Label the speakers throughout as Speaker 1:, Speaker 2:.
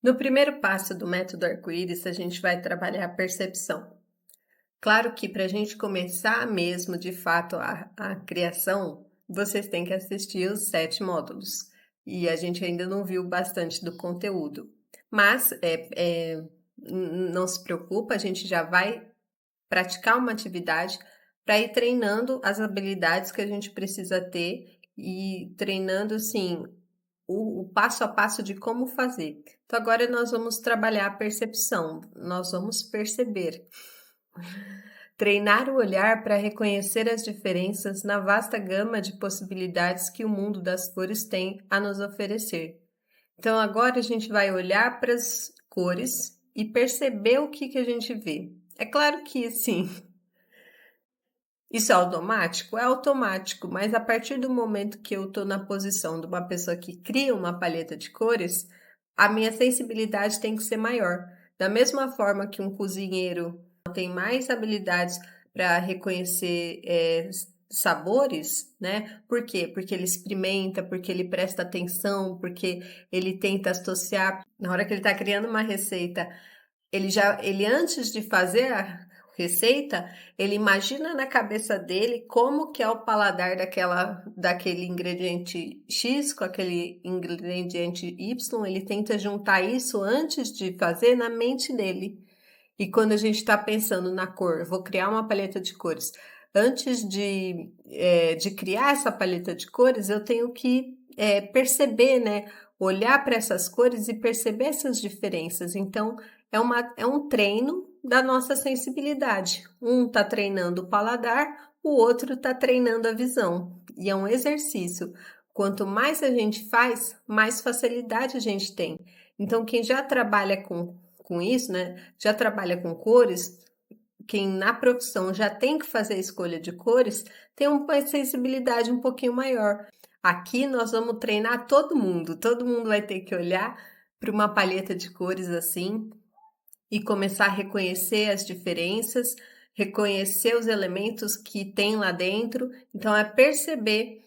Speaker 1: No primeiro passo do método arco-íris, a gente vai trabalhar a percepção. Claro que para a gente começar mesmo, de fato, a criação, vocês têm que assistir os 7 módulos. E a gente ainda não viu bastante do conteúdo. Mas não se preocupa, a gente já vai praticar uma atividade para ir treinando as habilidades que a gente precisa ter e treinando, assim, o passo a passo de como fazer. Então, agora nós vamos trabalhar a percepção, nós vamos perceber. Treinar o olhar para reconhecer as diferenças na vasta gama de possibilidades que o mundo das cores tem a nos oferecer. Então, agora a gente vai olhar para as cores e perceber o que a gente vê. É claro que, sim, isso é automático? É automático, mas a partir do momento que eu estou na posição de uma pessoa que cria uma paleta de cores, a minha sensibilidade tem que ser maior. Da mesma forma que um cozinheiro tem mais habilidades para reconhecer sabores, né? Por quê? Porque ele experimenta, porque ele presta atenção, porque ele tenta associar. Na hora que ele está criando uma receita, ele antes de fazer a receita, ele imagina na cabeça dele como que é o paladar daquele ingrediente X com aquele ingrediente Y, ele tenta juntar isso antes de fazer na mente dele. E quando a gente está pensando na cor, vou criar uma paleta de cores. Antes de criar essa paleta de cores, eu tenho que perceber, né? Olhar para essas cores e perceber essas diferenças. Então, é um treino da nossa sensibilidade. Um está treinando o paladar, o outro está treinando a visão. E é um exercício. Quanto mais a gente faz, mais facilidade a gente tem. Então, quem já trabalha com isso, né? Já trabalha com cores, quem na profissão já tem que fazer a escolha de cores, tem uma sensibilidade um pouquinho maior. Aqui nós vamos treinar todo mundo vai ter que olhar para uma paleta de cores assim e começar a reconhecer as diferenças, reconhecer os elementos que tem lá dentro. Então, é perceber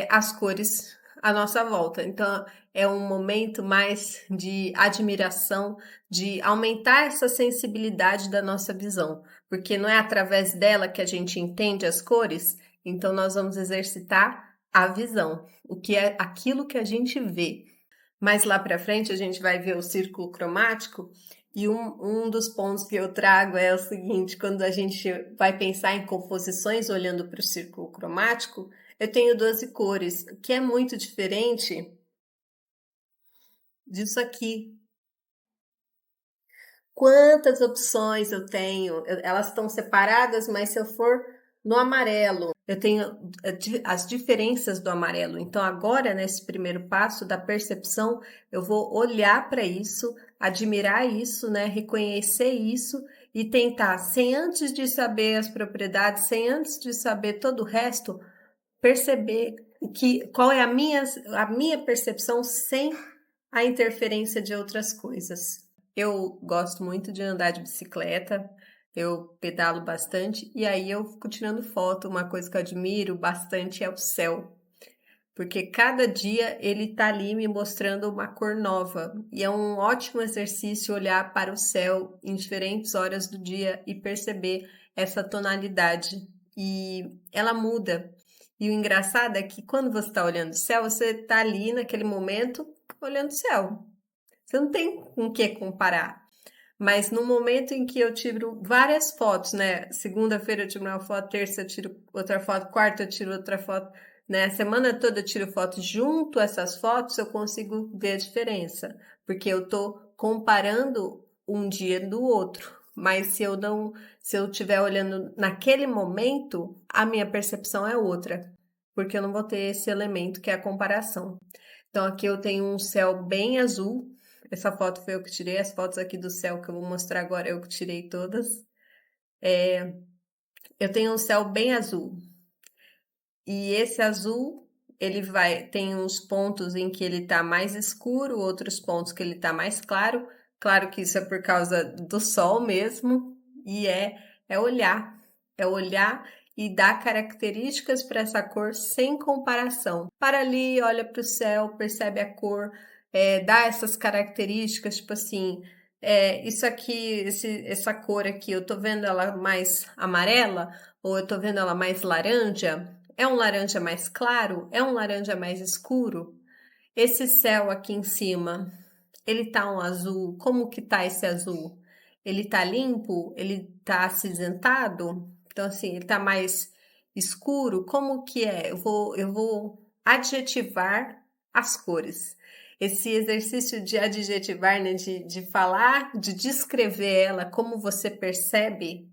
Speaker 1: as cores à nossa volta. Então, é um momento mais de admiração, de aumentar essa sensibilidade da nossa visão, porque não é através dela que a gente entende as cores, então nós vamos exercitar a visão, o que é aquilo que a gente vê. Mais lá para frente a gente vai ver o círculo cromático e um dos pontos que eu trago é o seguinte: quando a gente vai pensar em composições olhando para o círculo cromático, eu tenho 12 cores, que é muito diferente disso aqui. Quantas opções eu tenho? Elas estão separadas, mas se eu for no amarelo, eu tenho as diferenças do amarelo. Então, agora, nesse primeiro passo da percepção, eu vou olhar para isso, admirar isso, né? Reconhecer isso e tentar, sem antes de saber as propriedades, sem antes de saber todo o resto, perceber qual é a minha percepção sem a interferência de outras coisas. Eu gosto muito de andar de bicicleta, eu pedalo bastante e aí eu fico tirando foto. Uma coisa que eu admiro bastante é o céu, porque cada dia ele tá ali me mostrando uma cor nova e é um ótimo exercício olhar para o céu em diferentes horas do dia e perceber essa tonalidade e ela muda. E o engraçado é que quando você está olhando o céu, você está ali naquele momento olhando o céu. Você não tem com o que comparar. Mas no momento em que eu tiro várias fotos, né? Segunda-feira eu tiro uma foto, terça eu tiro outra foto, quarta eu tiro outra foto, né? A semana toda eu tiro fotos. Junto a essas fotos eu consigo ver a diferença, porque eu tô comparando um dia do outro. Mas se eu estiver olhando naquele momento, a minha percepção é outra, porque eu não vou ter esse elemento que é a comparação. Então aqui eu tenho um céu bem azul. Essa foto foi eu que tirei, as fotos aqui do céu que eu vou mostrar agora eu que tirei todas. Eu tenho um céu bem azul. E esse azul, tem uns pontos em que ele tá mais escuro, outros pontos que ele tá mais claro. Claro que isso é por causa do sol mesmo. E é olhar. É olhar e dar características para essa cor sem comparação. Para ali, olha para o céu, percebe a cor, dar essas características, tipo assim, isso aqui, essa cor aqui, eu tô vendo ela mais amarela ou eu tô vendo ela mais laranja? É um laranja mais claro? É um laranja mais escuro? Esse céu aqui em cima, ele tá um azul, como que tá esse azul? Ele tá limpo? Ele tá acinzentado? Então, assim, ele tá mais escuro? Como que é? Eu vou adjetivar as cores. Esse exercício de adjetivar, né, de falar, de descrever ela, como você percebe,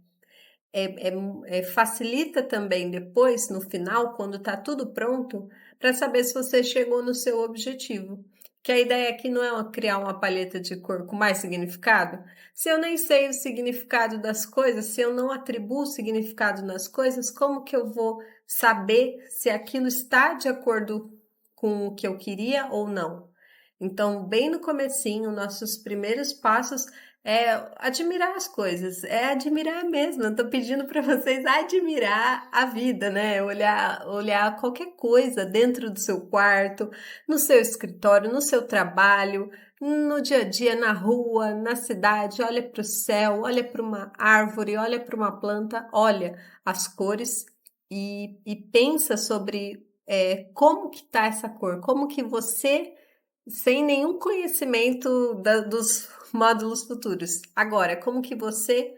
Speaker 1: facilita também depois, no final, quando está tudo pronto, para saber se você chegou no seu objetivo. Que a ideia aqui não é criar uma paleta de cor com mais significado. Se eu nem sei o significado das coisas, se eu não atribuo significado nas coisas, como que eu vou saber se aquilo está de acordo com o que eu queria ou não? Então, bem no comecinho, nossos primeiros passos é admirar as coisas, é admirar mesmo. Eu tô pedindo para vocês admirar a vida, né? Olhar qualquer coisa dentro do seu quarto, no seu escritório, no seu trabalho, no dia a dia, na rua, na cidade. Olha para o céu, olha para uma árvore, olha para uma planta, olha as cores e pensa sobre como que tá essa cor, como que você sem nenhum conhecimento dos módulos futuros. Agora, como que você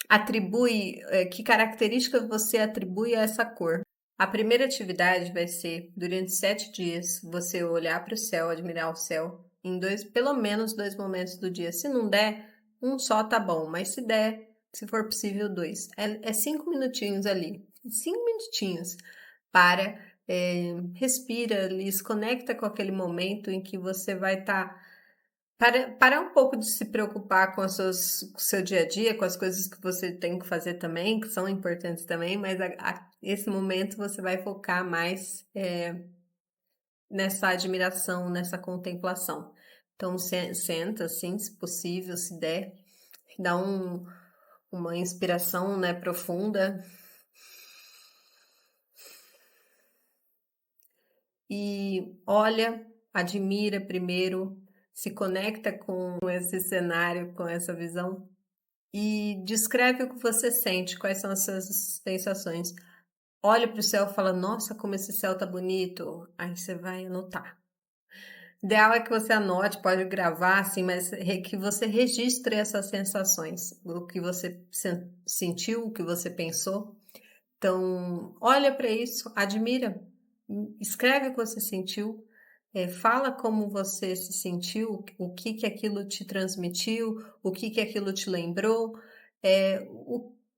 Speaker 1: atribui, que características você atribui a essa cor? A primeira atividade vai ser, durante 7 dias, você olhar para o céu, admirar o céu, em pelo menos 2 momentos do dia. Se não der, um só tá bom, mas se der, se for possível, 2. É 5 minutinhos ali, 5 minutinhos para, respira ali, se conecta com aquele momento em que você vai estar parar um pouco de se preocupar com com o seu dia a dia, com as coisas que você tem que fazer também, que são importantes também, mas esse momento você vai focar mais nessa admiração, nessa contemplação. Então, senta assim, se possível, se der, dá uma inspiração, né, profunda e olha, admira primeiro, se conecta com esse cenário, com essa visão e descreve o que você sente, quais são as suas sensações. Olha para o céu e fala: Nossa, como esse céu tá bonito. Aí você vai anotar. O ideal é que você anote, pode gravar, assim, mas que você registre essas sensações, o que você sentiu, o que você pensou. Então, olha para isso, admira, escreve o que você sentiu, fala como você se sentiu, o que que aquilo te transmitiu, o que que aquilo te lembrou,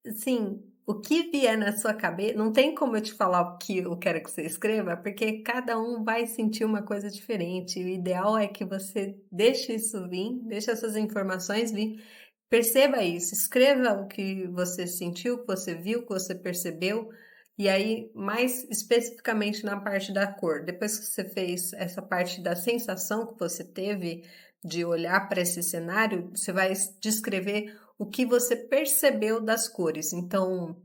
Speaker 1: assim, o que vier na sua cabeça, não tem como eu te falar o que eu quero que você escreva, porque cada um vai sentir uma coisa diferente. O ideal é que você deixe isso vir, deixe essas informações vir. Perceba isso, escreva o que você sentiu, o que você viu, o que você percebeu, e aí, mais especificamente na parte da cor. Depois que você fez essa parte da sensação que você teve de olhar para esse cenário, você vai descrever o que você percebeu das cores. Então,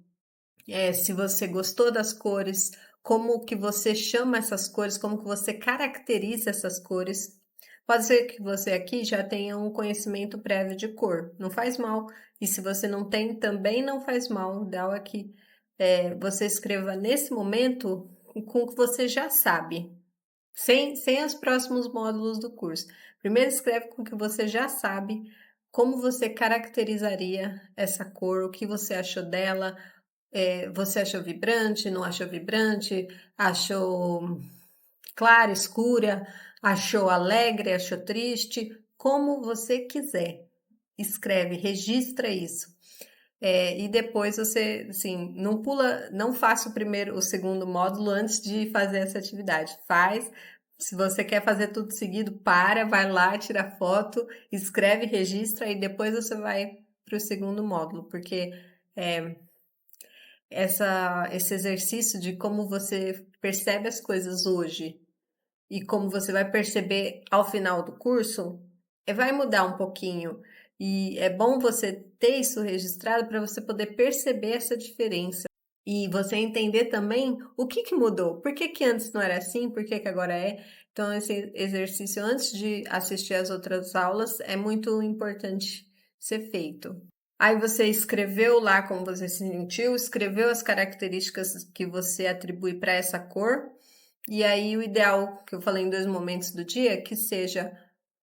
Speaker 1: se você gostou das cores, como que você chama essas cores, como que você caracteriza essas cores. Pode ser que você aqui já tenha um conhecimento prévio de cor, não faz mal. E se você não tem, também não faz mal. O ideal é que você escreva nesse momento com o que você já sabe, sem os próximos módulos do curso. Primeiro escreve com o que você já sabe, como você caracterizaria essa cor, o que você achou dela, você achou vibrante, não achou vibrante, achou clara, escura, achou alegre, achou triste, como você quiser. Escreve, registra isso. E depois você, assim, não pula, não faça o segundo módulo antes de fazer essa atividade. Faz. Se você quer fazer tudo seguido, vai lá, tira foto, escreve, registra e depois você vai para o segundo módulo, porque esse exercício de como você percebe as coisas hoje e como você vai perceber ao final do curso, vai mudar um pouquinho. E é bom você ter isso registrado para você poder perceber essa diferença. E você entender também o que mudou. Por que antes não era assim? Por que agora é? Então, esse exercício, antes de assistir às outras aulas, é muito importante ser feito. Aí você escreveu lá como você se sentiu, escreveu as características que você atribui para essa cor, e aí o ideal, que eu falei em 2 momentos do dia, que seja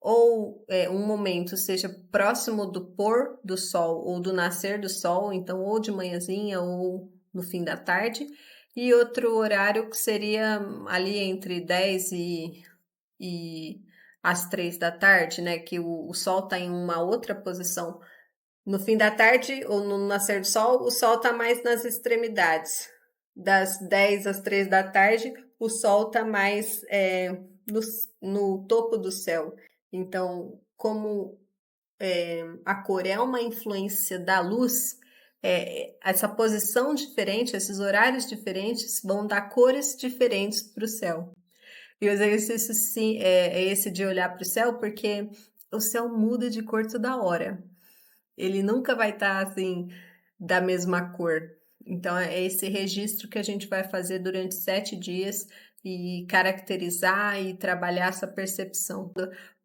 Speaker 1: ou um momento seja próximo do pôr do sol ou do nascer do sol, então ou de manhãzinha ou no fim da tarde, e outro horário que seria ali entre 10 e às 3 da tarde, né? Que o sol está em uma outra posição. No fim da tarde ou no nascer do sol, o sol está mais nas extremidades. Das 10 às 3 da tarde, o sol está mais no topo do céu. Então, como a cor é uma influência da luz, essa posição diferente, esses horários diferentes vão dar cores diferentes para o céu. E o exercício sim, é esse de olhar para o céu, porque o céu muda de cor toda hora. Ele nunca vai estar assim da mesma cor. Então, é esse registro que a gente vai fazer durante 7 dias e caracterizar e trabalhar essa percepção.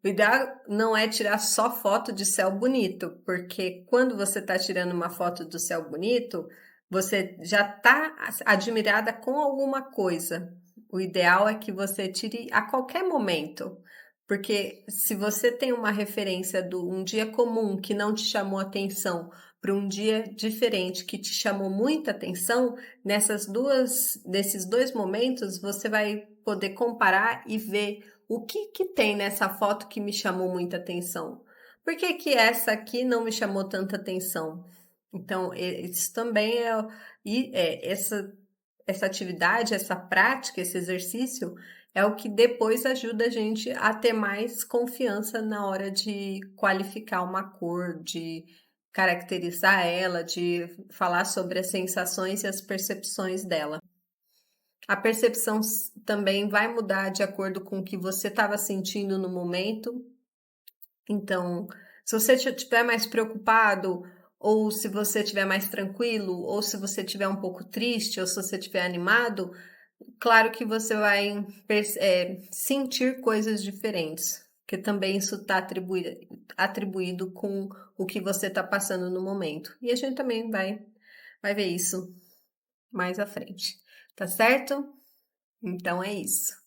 Speaker 1: O ideal não é tirar só foto de céu bonito, porque quando você está tirando uma foto do céu bonito, você já está admirada com alguma coisa. O ideal é que você tire a qualquer momento. Porque se você tem uma referência de um dia comum que não te chamou atenção para um dia diferente que te chamou muita atenção, nesses dois momentos você vai poder comparar e ver o que tem nessa foto que me chamou muita atenção. Por que que essa aqui não me chamou tanta atenção? Então, isso também essa atividade, essa prática, esse exercício é o que depois ajuda a gente a ter mais confiança na hora de qualificar uma cor, de caracterizar ela, de falar sobre as sensações e as percepções dela. A percepção também vai mudar de acordo com o que você estava sentindo no momento. Então, se você estiver mais preocupado, ou se você estiver mais tranquilo, ou se você estiver um pouco triste, ou se você estiver animado, claro que você vai sentir coisas diferentes, porque também isso está atribuído com o que você está passando no momento. E a gente também vai ver isso mais à frente, tá certo? Então é isso.